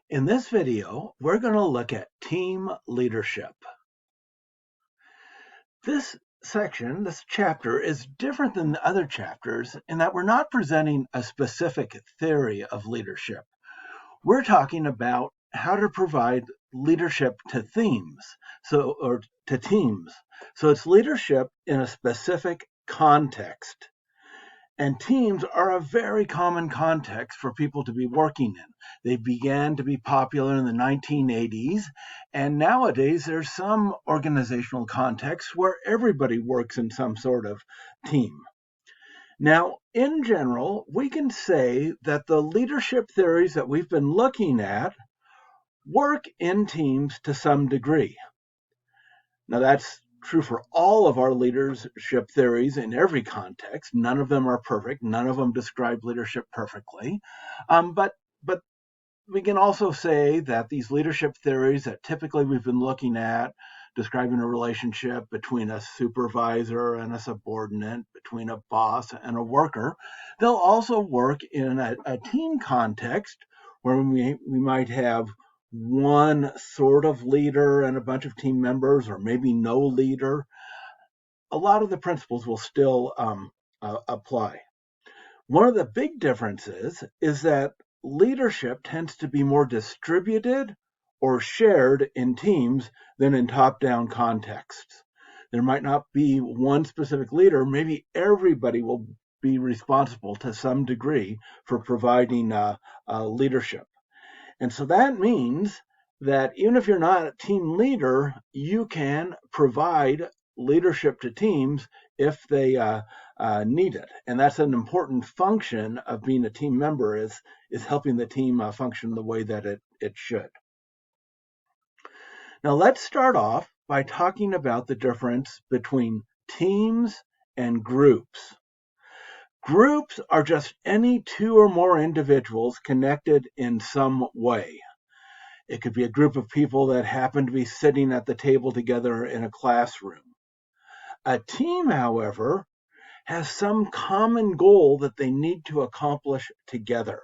In this video, we're going to look at team leadership. This section, this chapter, is different than the other chapters in that we're not presenting a specific theory of leadership. We're talking about how to provide leadership to to teams. So it's leadership in a specific context. And teams are a very common context for people to be working in. They began to be popular in the 1980s, and nowadays there's some organizational contexts where everybody works in some sort of team. Now, in general, we can say that the leadership theories that we've been looking at work in teams to some degree. Now, that's true for all of our leadership theories in every context. None of them are perfect. None of them describe leadership perfectly. But we can also say that these leadership theories that typically we've been looking at, describing a relationship between a supervisor and a subordinate, between a boss and a worker, they'll also work in a team context where we might have one sort of leader and a bunch of team members, or maybe no leader. A lot of the principles will still apply. One of the big differences is that leadership tends to be more distributed or shared in teams than in top-down contexts. There might not be one specific leader. Maybe everybody will be responsible to some degree for providing leadership. And so that means that even if you're not a team leader, you can provide leadership to teams if they need it. And that's an important function of being a team member, is helping the team function the way that it should. Now let's start off by talking about the difference between teams and groups. Groups are just any two or more individuals connected in some way. It could be a group of people that happen to be sitting at the table together in a classroom. A team, however, has some common goal that they need to accomplish together.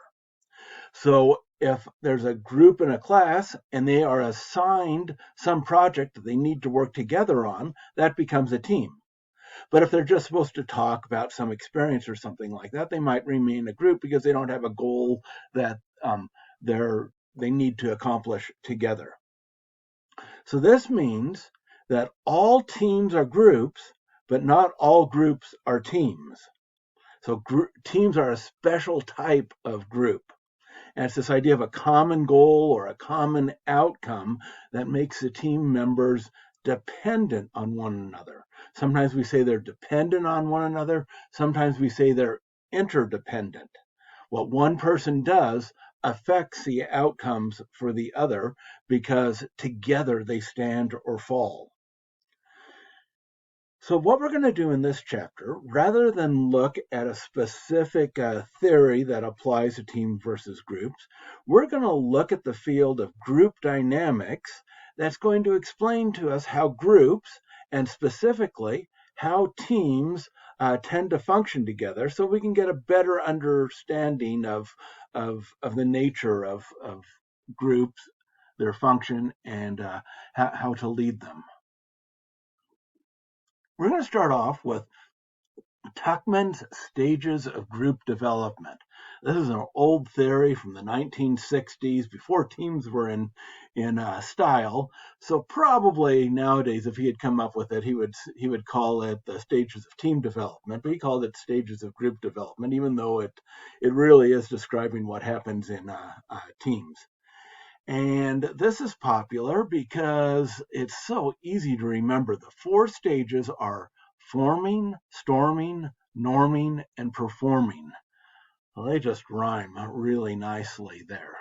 So if there's a group in a class and they are assigned some project that they need to work together on, that becomes a team. But if they're just supposed to talk about some experience or something like that, they might remain a group because they don't have a goal that they need to accomplish together. So this means that all teams are groups, but not all groups are teams. So teams are a special type of group. And it's this idea of a common goal or a common outcome that makes the team members dependent on one another. Sometimes we say they're dependent on one another. Sometimes we say they're interdependent. What one person does affects the outcomes for the other because together they stand or fall. So what we're going to do in this chapter, rather than look at a specific theory that applies to teams versus groups, we're going to look at the field of group dynamics that's going to explain to us how groups, and specifically how teams, tend to function together, so we can get a better understanding of the nature of groups, their function, and how to lead them. We're going to start off with Tuckman's stages of group development. This is an old theory from the 1960s, before teams were in style. So probably nowadays, if he had come up with it, he would call it the stages of team development. But he called it stages of group development, even though it really is describing what happens in teams. And this is popular because it's so easy to remember. The four stages are forming, storming, norming, and performing. Well, they just rhyme really nicely there.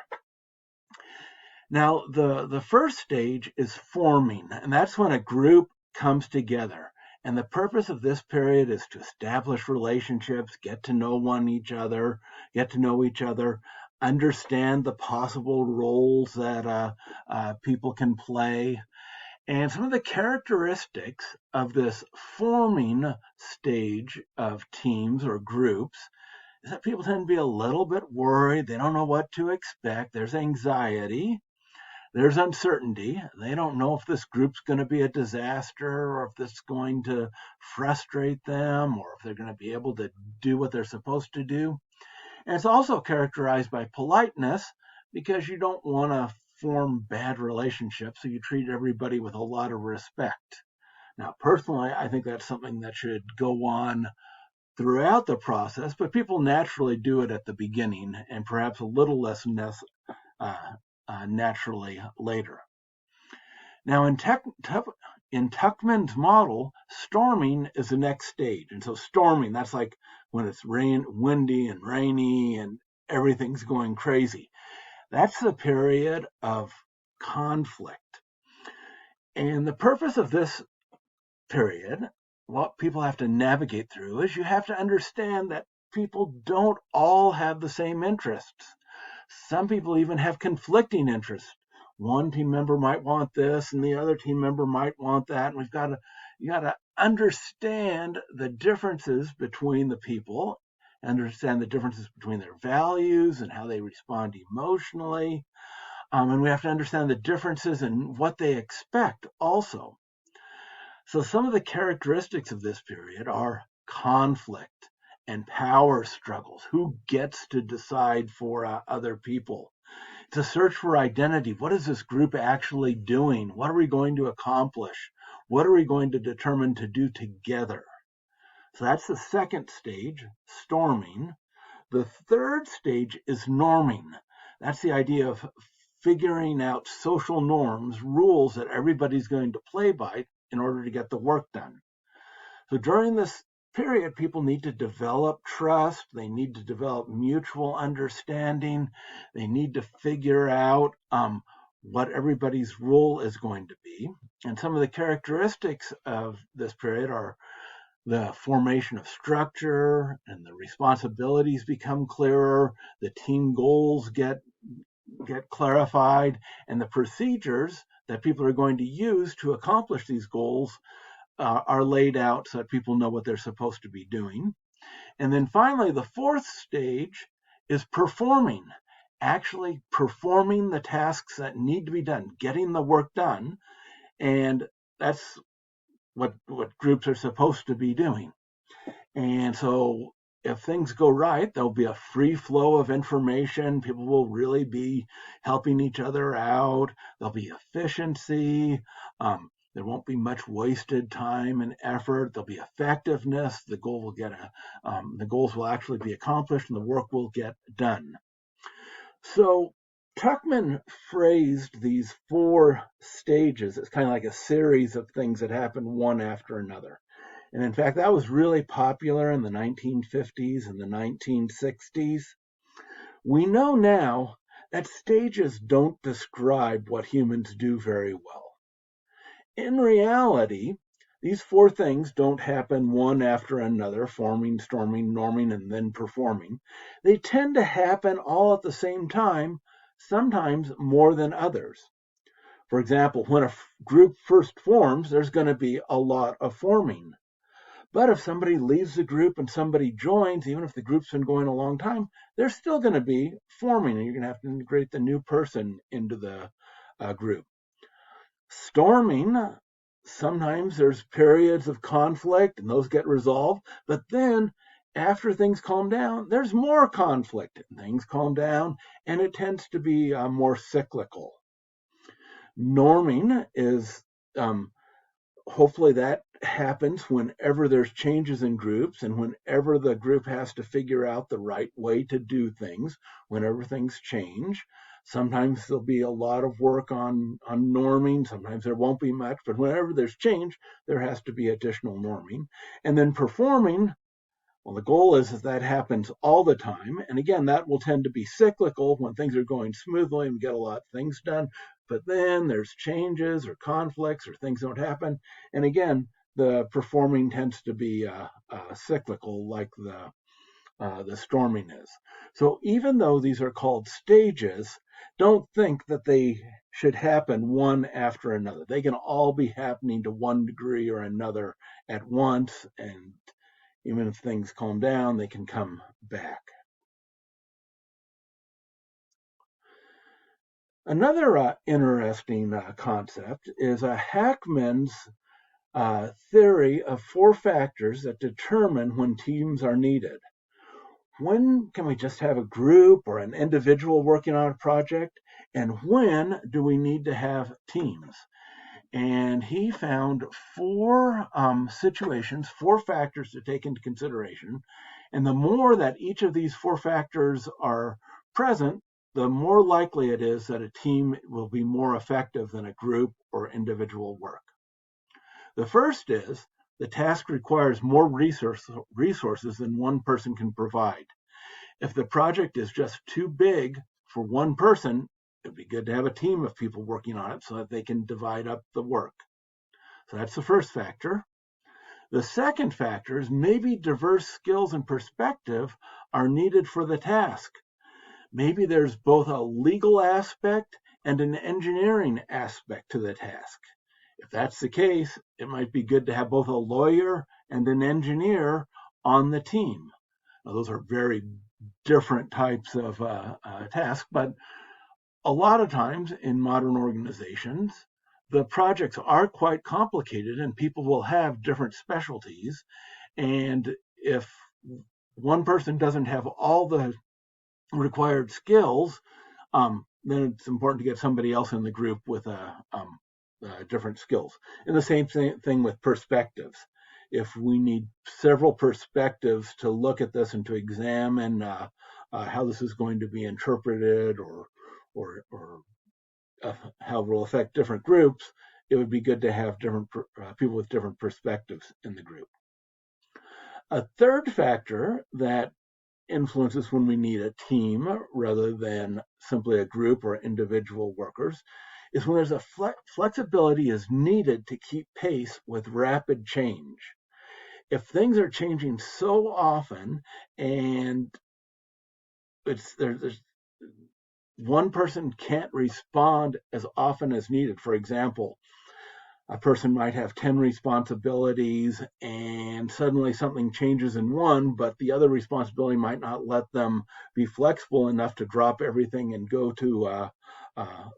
Now, the first stage is forming, and that's when a group comes together. And the purpose of this period is to establish relationships, get to know each other, understand the possible roles that people can play. And some of the characteristics of this forming stage of teams or groups is that people tend to be a little bit worried. They don't know what to expect. There's anxiety. There's uncertainty. They don't know if this group's going to be a disaster or if it's going to frustrate them or if they're going to be able to do what they're supposed to do. And it's also characterized by politeness because you don't want to form bad relationships, so you treat everybody with a lot of respect. Now, personally, I think that's something that should go on throughout the process, but people naturally do it at the beginning and perhaps a little less naturally later. Now, in Tuckman's model, storming is the next stage. And so storming, that's like when it's windy and rainy and everything's going crazy. That's the period of conflict. And the purpose of this period, what people have to navigate through, is you have to understand that people don't all have the same interests. Some people even have conflicting interests. One team member might want this and the other team member might want that. And you got to understand the differences between the people, understand the differences between their values and how they respond emotionally. And we have to understand the differences in what they expect also. So some of the characteristics of this period are conflict and power struggles. Who gets to decide for other people? It's a search for identity. What is this group actually doing? What are we going to accomplish? What are we going to determine to do together? So that's the second stage, storming. The third stage is norming. That's the idea of figuring out social norms, rules that everybody's going to play by in order to get the work done. So during this period, people need to develop trust. They need to develop mutual understanding. They need to figure out what everybody's role is going to be. And some of the characteristics of this period are the formation of structure and the responsibilities become clearer. The team goals get clarified, and the procedures that people are going to use to accomplish these goals are laid out so that people know what they're supposed to be doing. And then finally, the fourth stage is performing, actually performing the tasks that need to be done, getting the work done. And that's what groups are supposed to be doing. And so if things go right, there'll be a free flow of information. People will really be helping each other out. There'll be efficiency. There won't be much wasted time and effort. There'll be effectiveness. The goals will actually be accomplished and the work will get done. So Tuckman phrased these 4 stages as kind of like a series of things that happen one after another. And in fact, that was really popular in the 1950s and the 1960s. We know now that stages don't describe what humans do very well. In reality, these 4 things don't happen one after another, forming, storming, norming, and then performing. They tend to happen all at the same time, sometimes more than others. For example, when a group first forms, there's going to be a lot of forming. But if somebody leaves the group and somebody joins, even if the group's been going a long time, they're still going to be forming, and you're going to have to integrate the new person into the group. Storming, sometimes there's periods of conflict and those get resolved, but then after things calm down, there's more conflict and things calm down, and it tends to be more cyclical. Norming is hopefully that happens whenever there's changes in groups and whenever the group has to figure out the right way to do things, whenever things change. Sometimes there'll be a lot of work on norming. Sometimes there won't be much, but whenever there's change, there has to be additional norming. And then performing, well, the goal is that happens all the time. And again, that will tend to be cyclical when things are going smoothly and we get a lot of things done. But then there's changes or conflicts or things don't happen. And again, the performing tends to be cyclical like the storming is. So even though these are called stages, don't think that they should happen one after another. They can all be happening to one degree or another at once, and Even if things calm down, they can come back. Another interesting concept is Hackman's theory of 4 factors that determine when teams are needed. When can we just have a group or an individual working on a project? And when do we need to have teams? And he found 4 situations, 4 factors to take into consideration. And the more that each of these 4 factors are present, the more likely it is that a team will be more effective than a group or individual work. The first is the task requires more resources than one person can provide. If the project is just too big for one person, it'd be good to have a team of people working on it so that they can divide up the work. So that's the first factor. The second factor is maybe diverse skills and perspective are needed for the task. Maybe there's both a legal aspect and an engineering aspect to the task. If that's the case, it might be good to have both a lawyer and an engineer on the team. Now, those are very different types of tasks, but a lot of times in modern organizations, the projects are quite complicated and people will have different specialties. And if one person doesn't have all the required skills, then it's important to get somebody else in the group with different skills. And the same thing with perspectives. If we need several perspectives to look at this and to examine how this is going to be interpreted or how it will affect different groups, it would be good to have different people with different perspectives in the group. A third factor that influences when we need a team rather than simply a group or individual workers is when there's a flexibility is needed to keep pace with rapid change. If things are changing so often and there's one person can't respond as often as needed. For example, a person might have 10 responsibilities and suddenly something changes in one, but the other responsibility might not let them be flexible enough to drop everything and go to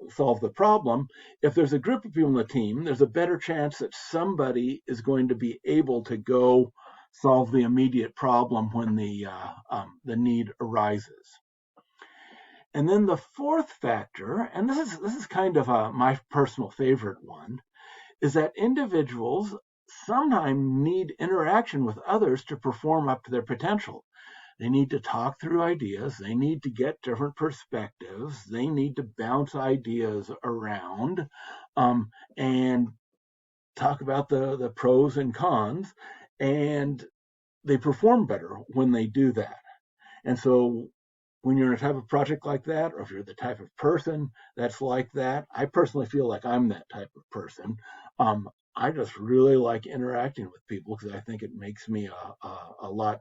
solve the problem. If there's a group of people in the team, there's a better chance that somebody is going to be able to go solve the immediate problem when the need arises. And then the fourth factor, and this is kind of my personal favorite one, is that individuals sometimes need interaction with others to perform up to their potential. They need to talk through ideas. They need to get different perspectives. They need to bounce ideas around and talk about the pros and cons. And they perform better when they do that. And so when you're in a type of project like that, or if you're the type of person that's like that, I personally feel like I'm that type of person. I just really like interacting with people because I think it makes me a lot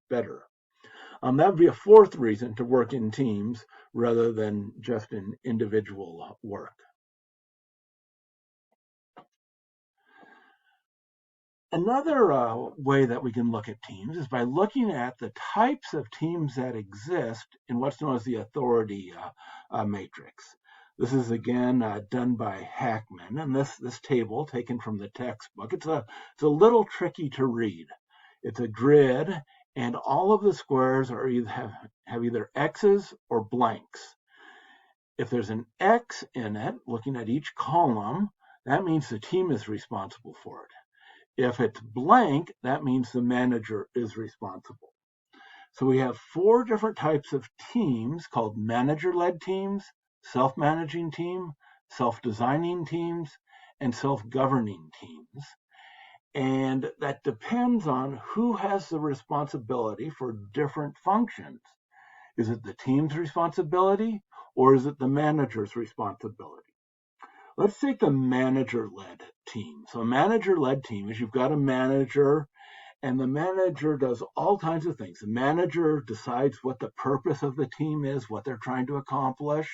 better. That would be a fourth reason to work in teams rather than just in individual work. Another way that we can look at teams is by looking at the types of teams that exist in what's known as the authority matrix. This is again done by Hackman, and this table taken from the textbook. It's a little tricky to read. It's a grid, and all of the squares are have either X's or blanks. If there's an X in it, looking at each column, that means the team is responsible for it. If it's blank, that means the manager is responsible. So we have 4 different types of teams called manager-led teams, self-managing team, self-designing teams, and self-governing teams. And that depends on who has the responsibility for different functions. Is it the team's responsibility or is it the manager's responsibility? Let's take the manager-led team. So a manager-led team is you've got a manager, and the manager does all kinds of things. The manager decides what the purpose of the team is, what they're trying to accomplish.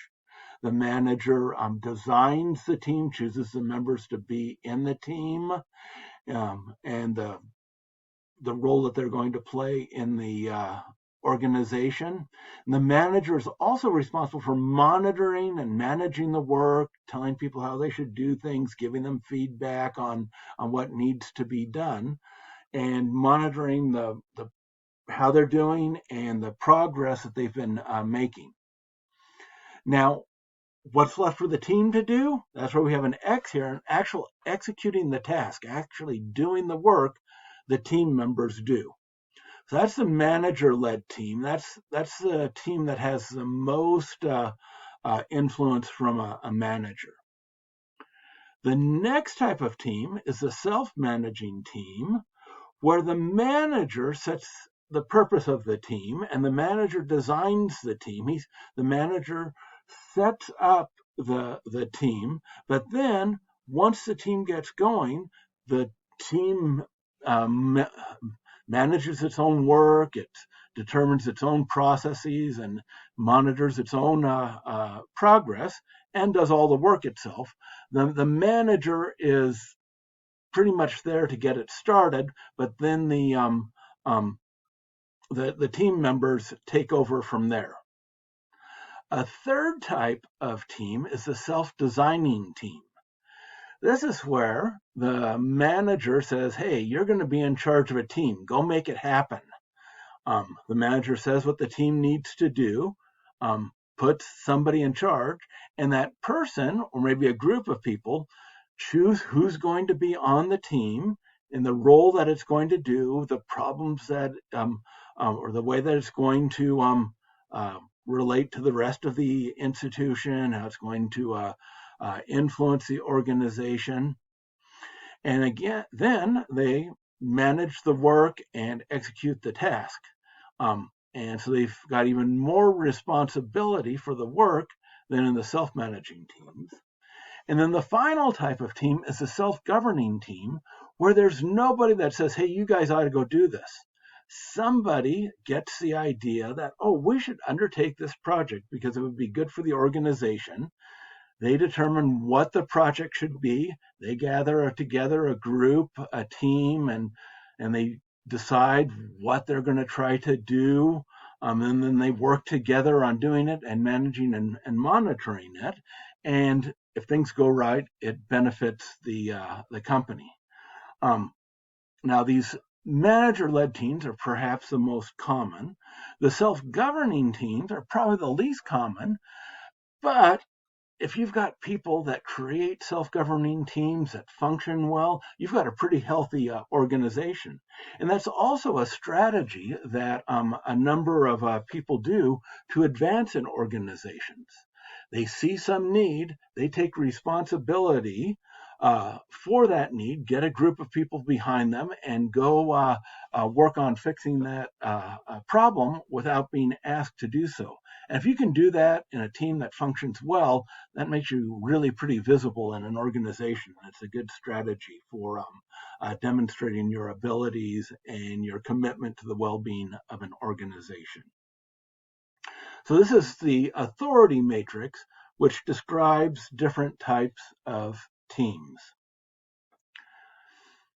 The manager designs the team, chooses the members to be in the team, and the the role that they're going to play in the organization. And the manager is also responsible for monitoring and managing the work, telling people how they should do things, giving them feedback on what needs to be done, and monitoring the how they're doing and the progress that they've been making. Now, what's left for the team to do? That's where we have an X here, an actual executing the task, actually doing the work the team members do. So that's the manager-led team. That's the team that has the most influence from a manager. The next type of team is the self-managing team, where the manager sets the purpose of the team and the manager designs the team. The manager sets up the team, but then once the team gets going, the team manages its own work, it determines its own processes and monitors its own progress and does all the work itself. The manager is pretty much there to get it started, but then the team members take over from there. A third type of team is the self-designing team. This is where the manager says, hey, you're going to be in charge of a team. Go make it happen. The manager says what the team needs to do, puts somebody in charge, and that person, or maybe a group of people, choose who's going to be on the team and the role that it's going to do, the problems that, or the way that it's going to relate to the rest of the institution, how it's going to influence the organization. And again, then they manage the work and execute the task. And so they've got even more responsibility for the work than in the self-managing teams. And then the final type of team is the self-governing team, where there's nobody that says, hey, you guys ought to go do this. Somebody gets the idea that, oh, we should undertake this project because it would be good for the organization. They determine what the project should be. They gather together a group, a team, and they decide what they're going to try to do. And then they work together on doing it and managing and monitoring it. And if things go right, it benefits the company. Now, these manager-led teams are perhaps the most common. The self-governing teams are probably the least common, but if you've got people that create self-governing teams that function well, you've got a pretty healthy organization. And that's also a strategy that a number of people do to advance in organizations. They see some need, they take responsibility for that need, get a group of people behind them, and go work on fixing that problem without being asked to do so. And if you can do that in a team that functions well, that makes you really pretty visible in an organization. It's a good strategy for demonstrating your abilities and your commitment to the well-being of an organization. So this is the authority matrix, which describes different types of teams.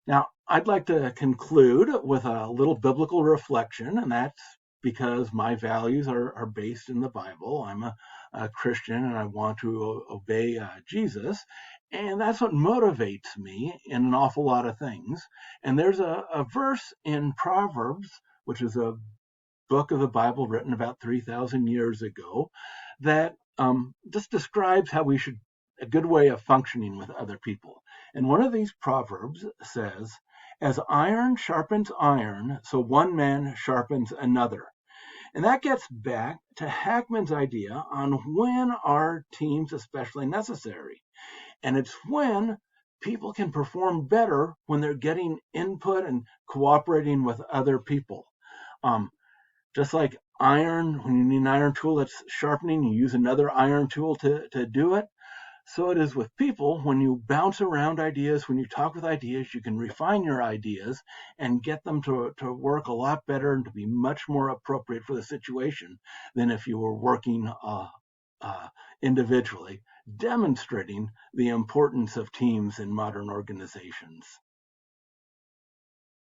Now, I'd like to conclude with a little biblical reflection, and that's because my values are based in the Bible. I'm a Christian and I want to obey Jesus. And that's what motivates me in an awful lot of things. And there's a verse in Proverbs, which is a book of the Bible written about 3,000 years ago, that just describes how we should, a good way of functioning with other people. And one of these Proverbs says, as iron sharpens iron, so one man sharpens another. And that gets back to Hackman's idea on when are teams especially necessary. And it's when people can perform better when they're getting input and cooperating with other people. Just like iron, when you need an iron tool that's sharpening, you use another iron tool to do it. So it is with people. When you bounce around ideas, when you talk with ideas, you can refine your ideas and get them to work a lot better and to be much more appropriate for the situation than if you were working individually, demonstrating the importance of teams in modern organizations.